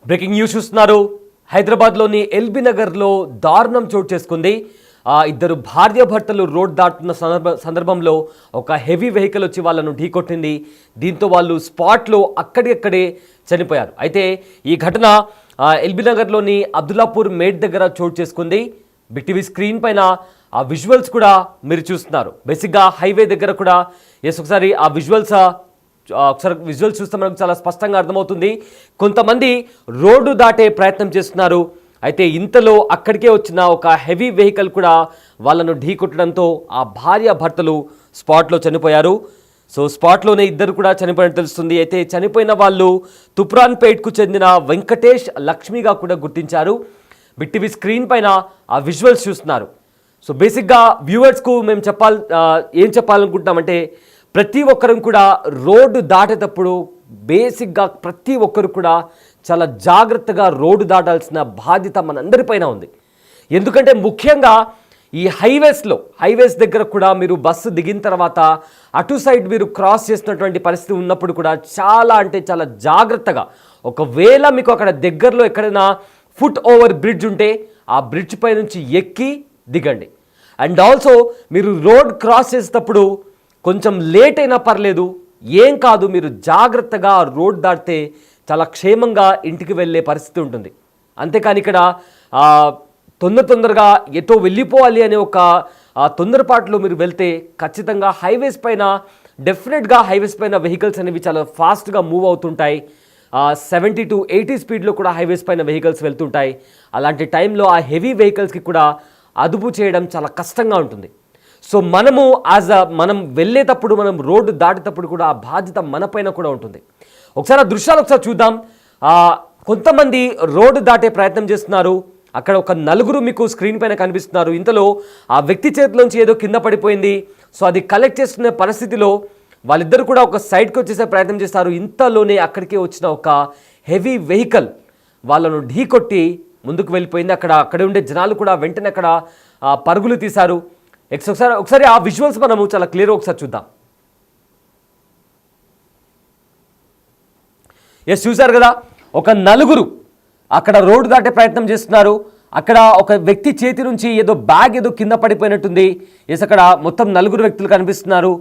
Breaking news చూస్తున్నారు. హైదరాబాద్లోని LB నగర్లో దారుణం చోటు చేసుకుంది. ఇద్దరు భార్యాభర్తలు రోడ్ దాటుతున్న సందర్భంలో ఒక హెవీ వెహికల్ వచ్చి వాళ్ళను ఢీకొట్టింది. దీంతో వాళ్ళు స్పాట్లో అక్కడికక్కడే చనిపోయారు. అయితే ఈ ఘటన ఎల్బీ నగర్లోని అబ్దుల్లాపూర్ మేట్ దగ్గర చోటు చేసుకుంది. బిగ్ టీవీ స్క్రీన్ పైన ఆ విజువల్స్ కూడా మీరు చూస్తున్నారు. బేసిక్గా హైవే దగ్గర కూడా ఒకసారి ఆ విజువల్స్ చూస్తే మనకు చాలా స్పష్టంగా అర్థమవుతుంది. కొంతమంది రోడ్డు దాటే ప్రయత్నం చేస్తున్నారు. అయితే ఇంతలో అక్కడికే వచ్చిన ఒక హెవీ వెహికల్ కూడా వాళ్ళను ఢీకొట్టడంతో ఆ భార్య భర్తలు స్పాట్లో చనిపోయారు. సో స్పాట్లోనే ఇద్దరు కూడా చనిపోయినట్టు తెలుస్తుంది. అయితే చనిపోయిన వాళ్ళు తుప్రాన్పేట్కు చెందిన వెంకటేష్, లక్ష్మిగా కూడా గుర్తించారు. బిగ్ టీవీ స్క్రీన్ పైన ఆ విజువల్స్ చూస్తున్నారు. సో బేసిక్గా వ్యూవర్స్కు మేము ఏం చెప్పాలనుకుంటున్నామంటే, ప్రతి ఒక్కరం కూడా రోడ్డు దాటేటప్పుడు బేసిక్గా ప్రతి ఒక్కరు కూడా చాలా జాగ్రత్తగా రోడ్డు దాటాల్సిన బాధ్యత మనందరిపైన ఉంది. ఎందుకంటే ముఖ్యంగా ఈ హైవేస్ దగ్గర కూడా మీరు బస్సు దిగిన తర్వాత అటు సైడ్ మీరు క్రాస్ చేస్తున్నటువంటి పరిస్థితి ఉన్నప్పుడు కూడా చాలా అంటే చాలా జాగ్రత్తగా, ఒకవేళ మీకు అక్కడ దగ్గరలో ఎక్కడైనా ఫుట్ ఓవర్ బ్రిడ్జ్ ఉంటే ఆ బ్రిడ్జ్ పై నుంచి ఎక్కి దిగండి. అండ్ ఆల్సో మీరు రోడ్ క్రాస్ చేసేటప్పుడు కొంచెం లేట్ అయినా పర్లేదు, ఏం కాదు, మీరు జాగ్రత్తగా రోడ్ దాటితే చాలా క్షేమంగా ఇంటికి వెళ్ళే పరిస్థితి ఉంటుంది. అంతేకాని ఇక్కడ తొందరగా ఎటో వెళ్ళిపోవాలి అనే ఒక తొందరపాటులో మీరు వెళ్తే ఖచ్చితంగా డెఫినెట్గా హైవేస్ పైన వెహికల్స్ అనేవి చాలా ఫాస్ట్గా మూవ్ అవుతుంటాయి. 70 to 80 స్పీడ్లో కూడా హైవేస్ పైన వెహికల్స్ వెళ్తుంటాయి. అలాంటి టైంలో ఆ హెవీ వెహికల్స్కి కూడా అదుపు చేయడం చాలా కష్టంగా ఉంటుంది. సో మనం వెళ్ళేటప్పుడు, మనం రోడ్డు దాటేటప్పుడు కూడా ఆ బాధ్యత మన పైన కూడా ఉంటుంది. ఒకసారి ఆ దృశ్యాలు చూద్దాం. కొంతమంది రోడ్డు దాటే ప్రయత్నం చేస్తున్నారు. అక్కడ ఒక నలుగురు మీకు స్క్రీన్ పైన కనిపిస్తున్నారు. ఇంతలో ఆ వ్యక్తి చేతిలోంచి ఏదో కింద పడిపోయింది. సో అది కలెక్ట్ చేస్తున్న పరిస్థితిలో వాళ్ళిద్దరు కూడా ఒక సైడ్కి వచ్చేసే ప్రయత్నం చేస్తారు. ఇంతలోనే అక్కడికే వచ్చిన ఒక హెవీ వెహికల్ వాళ్ళను ఢీకొట్టి ముందుకు వెళ్ళిపోయింది. అక్కడే ఉండే జనాలు కూడా వెంటనే అక్కడ పరుగులు తీశారు. ఒకసారి ఆ విజువల్స్ మనము చాలా క్లియర్గా ఒకసారి చూద్దాం. చూశారు కదా, ఒక నలుగురు అక్కడ రోడ్డు దాటే ప్రయత్నం చేస్తున్నారు. అక్కడ ఒక వ్యక్తి చేతి నుంచి బ్యాగ్ ఏదో కింద పడిపోయినట్టుంది. అక్కడ మొత్తం నలుగురు వ్యక్తులు కనిపిస్తున్నారు.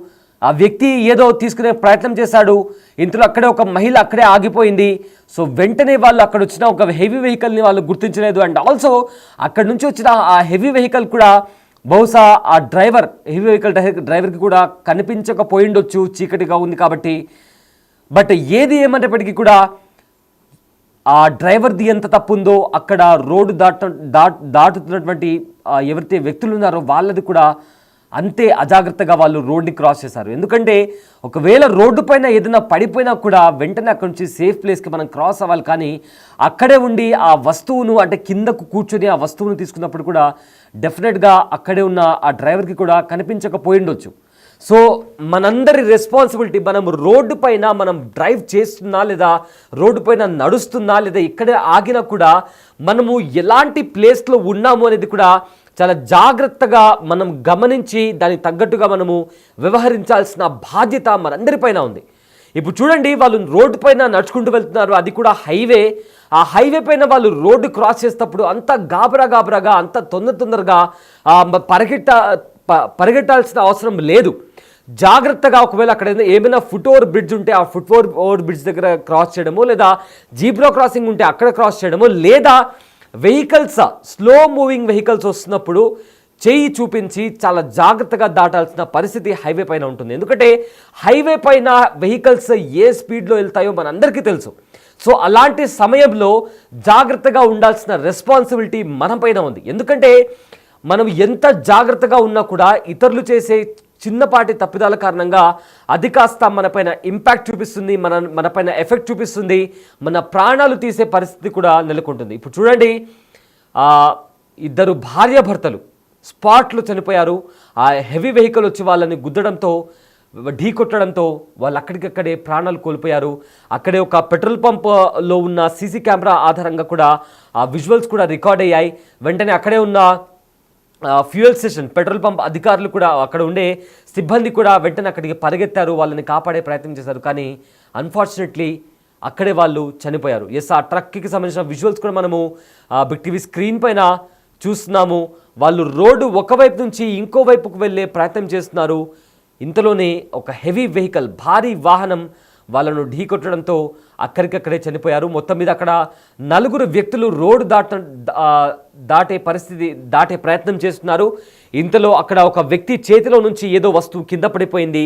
ఆ వ్యక్తి ఏదో తీసుకునే ప్రయత్నం చేశాడు. ఇంతలో అక్కడే ఒక మహిళ అక్కడే ఆగిపోయింది. సో వెంటనే వాళ్ళు అక్కడ వచ్చిన ఒక హెవీ వెహికల్ని వాళ్ళు గుర్తించలేదు. అండ్ ఆల్సో అక్కడ నుంచి వచ్చిన ఆ హెవీ వెహికల్ కూడా బహుశా ఆ హెవీ వెహికల్ డ్రైవర్కి కూడా కనిపించకపోయిండొచ్చు, చీకటిగా ఉంది కాబట్టి. బట్ ఏది ఏమన్నప్పటికీ కూడా ఆ డ్రైవర్ది ఎంత తప్పుందో, అక్కడ రోడ్డు దాటుతున్నటువంటి ఎవరైతే వ్యక్తులు ఉన్నారో వాళ్ళది కూడా అంతే అజాగ్రత్తగా వాళ్ళు రోడ్ని క్రాస్ చేశారు. ఎందుకంటే ఒకవేళ రోడ్డు పైన ఏదైనా పడిపోయినా కూడా వెంటనే అక్కడి నుంచి సేఫ్ ప్లేస్కి మనం క్రాస్ అవ్వాలి. కానీ అక్కడే ఉండి ఆ వస్తువును, అంటే కిందకు కూర్చొని ఆ వస్తువును తీసుకున్నప్పుడు కూడా డెఫినెట్గా అక్కడే ఉన్న ఆ డ్రైవర్కి కూడా కనిపించకపోయిండొచ్చు. సో మనందరి రెస్పాన్సిబిలిటీ, మనం రోడ్డు పైన మనం డ్రైవ్ చేస్తున్నా లేదా రోడ్డు పైన నడుస్తున్నా లేదా ఇక్కడే ఆగినా కూడా మనము ఎలాంటి ప్లేస్లో ఉన్నాము అనేది కూడా చాలా జాగ్రత్తగా మనం గమనించి దానికి తగ్గట్టుగా మనము వ్యవహరించాల్సిన బాధ్యత మనందరిపైన ఉంది. ఇప్పుడు చూడండి, వాళ్ళు రోడ్డు పైన నడుచుకుంటూ వెళ్తున్నారు, అది కూడా హైవే. ఆ హైవే పైన వాళ్ళు రోడ్డు క్రాస్ చేసేటప్పుడు అంత గాబరాగా అంత తొందరగా పరిగెట్టాల్సిన అవసరం లేదు. జాగ్రత్తగా ఒకవేళ అక్కడ ఏమైనా ఫుట్ ఓవర్ బ్రిడ్జ్ ఉంటే ఆ ఫుట్ ఓవర్ బ్రిడ్జ్ దగ్గర క్రాస్ చేయడమో, లేదా జీబ్రా క్రాసింగ్ ఉంటే అక్కడ క్రాస్ చేయడమో, లేదా స్లో మూవింగ్ వెహికల్స్ వస్తున్నప్పుడు చేయి చూపించి చాలా జాగ్రత్తగా దాటాల్సిన పరిస్థితి హైవే పైన ఉంటుంది. ఎందుకంటే హైవే పైన వెహికల్స్ ఏ స్పీడ్లో వెళ్తాయో మనందరికీ తెలుసు. సో అలాంటి సమయంలో జాగ్రత్తగా ఉండాల్సిన రెస్పాన్సిబిలిటీ మన పైన ఉంది. ఎందుకంటే మనం ఎంత జాగ్రత్తగా ఉన్నా కూడా ఇతరులు చేసే చిన్నపాటి తప్పిదాల కారణంగా అది కాస్త మనపైన ఇంపాక్ట్ చూపిస్తుంది, మనపైన ఎఫెక్ట్ చూపిస్తుంది, మన ప్రాణాలు తీసే పరిస్థితి కూడా నెలకొంటుంది. ఇప్పుడు చూడండి, ఇద్దరు భార్యాభర్తలు స్పాట్లో చనిపోయారు. ఆ హెవీ వెహికల్ వచ్చి వాళ్ళని ఢీకొట్టడంతో వాళ్ళు అక్కడికక్కడే ప్రాణాలు కోల్పోయారు. అక్కడే ఒక పెట్రోల్ పంప్లో ఉన్న సీసీ కెమెరా ఆధారంగా కూడా ఆ విజువల్స్ కూడా రికార్డ్ అయ్యాయి. వెంటనే అక్కడే ఉన్న ఫ్యూయల్ స్టేషన్, పెట్రోల్ పంప్ అధికారులు కూడా, అక్కడ ఉండే సిబ్బంది కూడా వెంటనే అక్కడికి పరిగెత్తారు, వాళ్ళని కాపాడే ప్రయత్నం చేశారు. కానీ అన్ఫార్చునేట్లీ అక్కడే వాళ్ళు చనిపోయారు. ఎస్, ఆ ట్రక్కి సంబంధించిన విజువల్స్ కూడా మనము బిగ్ టీవీ స్క్రీన్ పైన చూస్తున్నాము. వాళ్ళు రోడ్డు ఒకవైపు నుంచి ఇంకో వైపుకు వెళ్ళే ప్రయత్నం చేస్తున్నారు. ఇంతలోనే ఒక హెవీ వెహికల్, భారీ వాహనం వాళ్ళను ఢీకొట్టడంతో అక్కడికక్కడే చనిపోయారు. మొత్తం మీద అక్కడ 4 వ్యక్తులు రోడ్డు దాటే ప్రయత్నం చేస్తున్నారు. ఇంతలో అక్కడ ఒక వ్యక్తి చేతిలో నుంచి ఏదో వస్తువు కింద పడిపోయింది.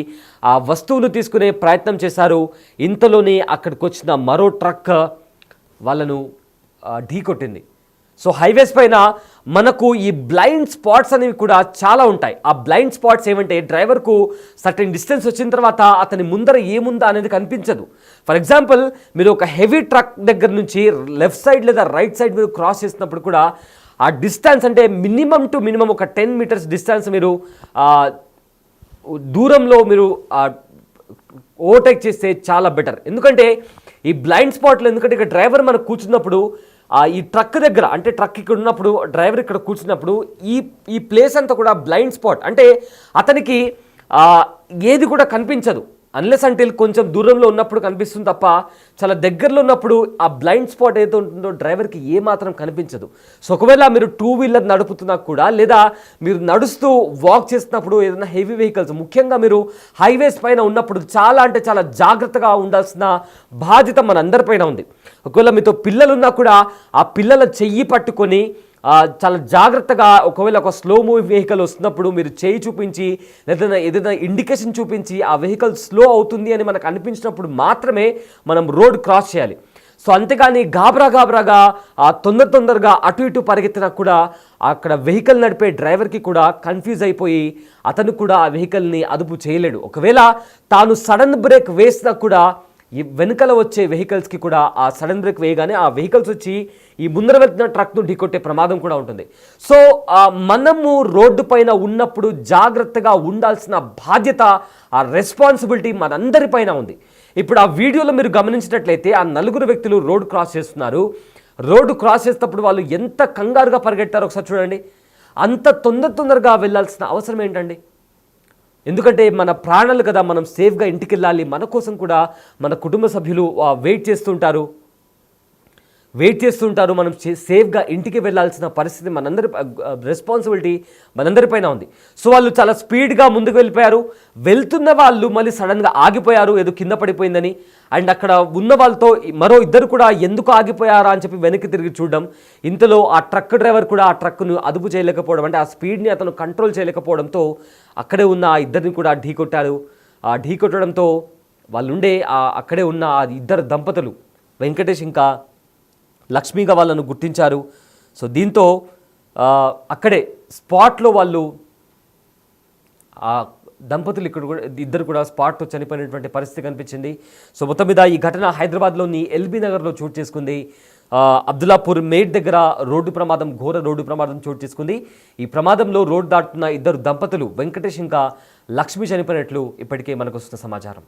ఆ వస్తువును తీసుకునే ప్రయత్నం చేశారు. ఇంతలోనే అక్కడికి వచ్చిన మరో ట్రక్ వాళ్ళను ఢీకొట్టింది. సో హైవేస్ పైన మనకు ఈ బ్లైండ్ స్పాట్స్ అనేవి కూడా చాలా ఉంటాయి. ఆ బ్లైండ్ స్పాట్స్ ఏమంటే డ్రైవర్కు సర్టెన్ డిస్టెన్స్ వచ్చిన తర్వాత అతని ముందర ఏముందా అనేది కనిపించదు. ఫర్ ఎగ్జాంపుల్, మీరు ఒక హెవీ ట్రక్ దగ్గర నుంచి లెఫ్ట్ సైడ్ లేదా రైట్ సైడ్ మీరు క్రాస్ చేసినప్పుడు కూడా ఆ డిస్టెన్స్ అంటే మినిమం టు మినిమం ఒక 10 మీటర్స్ డిస్టెన్స్ మీరు దూరంలో మీరు ఓవర్టేక్ చేస్తే చాలా బెటర్. ఎందుకంటే ఈ బ్లైండ్ స్పాట్లో, ఎందుకంటే ఇక్కడ డ్రైవర్ మనకు కూర్చున్నప్పుడు ఈ ట్రక్ దగ్గర, అంటే ట్రక్ ఇక్కడ ఉన్నప్పుడు డ్రైవర్ ఇక్కడ కూర్చున్నప్పుడు ఈ ప్లేస్ అంతా కూడా బ్లైండ్ స్పాట్, అంటే అతనికి ఏది కూడా కనిపించదు. అన్లెస్ అంటిల్ కొంచెం దూరంలో ఉన్నప్పుడు కనిపిస్తుంది తప్ప చాలా దగ్గరలో ఉన్నప్పుడు ఆ బ్లైండ్ స్పాట్ ఏదైతే ఉంటుందో డ్రైవర్కి ఏమాత్రం కనిపించదు. సో ఒకవేళ మీరు 2 వీలర్ నడుపుతున్నా కూడా, లేదా మీరు నడుస్తూ వాక్ చేస్తున్నప్పుడు ఏదైనా హెవీ వెహికల్స్, ముఖ్యంగా మీరు హైవేస్ పైన ఉన్నప్పుడు చాలా అంటే చాలా జాగ్రత్తగా ఉండాల్సిన బాధ్యత మనందరిపైన ఉంది. ఒకవేళ మీతో పిల్లలున్నా కూడా ఆ పిల్లల చెయ్యి పట్టుకొని చాలా జాగ్రత్తగా, ఒకవేళ ఒక స్లో మూవీ వెహికల్ వస్తున్నప్పుడు మీరు చేయి చూపించి ఏదైనా ఇండికేషన్ చూపించి ఆ వెహికల్ స్లో అవుతుంది అని మనకు అనిపించినప్పుడు మాత్రమే మనం రోడ్ క్రాస్ చేయాలి. సో అంతేగాని గాబరాగా తొందరగా అటు ఇటు పరిగెత్తినా కూడా అక్కడ వెహికల్ నడిపే డ్రైవర్కి కూడా కన్ఫ్యూజ్ అయిపోయి అతను కూడా ఆ వెహికల్ని అదుపు చేయలేడు. ఒకవేళ తాను సడన్ బ్రేక్ వేసినా కూడా ఈ వెనుకల వచ్చే వెహికల్స్కి కూడా ఆ సడన్ బ్రేక్ వేయగానే ఆ వెహికల్స్ వచ్చి ఈ ముందర వెళ్తున్న ట్రక్ను ఢీకొట్టే ప్రమాదం కూడా ఉంటుంది. సో మనము రోడ్డు పైన ఉన్నప్పుడు జాగ్రత్తగా ఉండాల్సిన బాధ్యత, ఆ రెస్పాన్సిబిలిటీ మనందరిపైన ఉంది. ఇప్పుడు ఆ వీడియోలో మీరు గమనించినట్లయితే ఆ 4 వ్యక్తులు రోడ్డు క్రాస్ చేస్తున్నారు. రోడ్డు క్రాస్ చేసేటప్పుడు వాళ్ళు ఎంత కంగారుగా పరిగెట్టారో ఒకసారి చూడండి. అంత తొందరగా వెళ్ళాల్సిన అవసరం ఏంటండి? ఎందుకంటే మన ప్రాణాలు కదా, మనం సేఫ్గా ఇంటికి వెళ్ళాలి. మన కోసం కూడా మన కుటుంబ సభ్యులు వెయిట్ చేస్తుంటారు. మనం సేఫ్గా ఇంటికి వెళ్ళాల్సిన పరిస్థితి మనందరి రెస్పాన్సిబిలిటీ మనందరిపైన ఉంది. సో వాళ్ళు చాలా స్పీడ్గా ముందుకు వెళ్ళిపోయారు. వెళ్తున్న వాళ్ళు మళ్ళీ సడన్గా ఆగిపోయారు, ఏదో కింద పడిపోయిందని. అండ్ అక్కడ ఉన్న వాళ్ళతో మరో 2 కూడా ఎందుకు ఆగిపోయారా అని చెప్పి వెనక్కి తిరిగి చూడడం. ఇంతలో ఆ ట్రక్ డ్రైవర్ కూడా ఆ ట్రక్ను అదుపు చేయలేకపోవడం, అంటే ఆ స్పీడ్ని అతను కంట్రోల్ చేయలేకపోవడంతో అక్కడే ఉన్న ఆ 2 కూడా ఢీకొట్టారు. ఆ ఢీకొట్టడంతో వాళ్ళుండే అక్కడే ఉన్న ఆ 2 దంపతులు, వెంకటేష్ ఇంకా లక్ష్మిగా వాళ్ళను గుర్తించారు. సో దీంతో అక్కడే స్పాట్లో వాళ్ళు దంపతులు ఇక్కడ కూడా 2 కూడా స్పాట్తో చనిపోయినటువంటి పరిస్థితి కనిపించింది. సో మొత్తం మీద ఈ ఘటన హైదరాబాద్లోని ఎల్బీ నగర్లో చోటు చేసుకుంది. అబ్దుల్లాపూర్ మేడ్ దగ్గర ఘోర రోడ్డు ప్రమాదం చోటు చేసుకుంది. ఈ ప్రమాదంలో రోడ్డు దాటుతున్న 2 దంపతులు వెంకటేష్ ఇంకా లక్ష్మి చనిపోయినట్లు ఇప్పటికే మనకు వస్తున్న సమాచారం.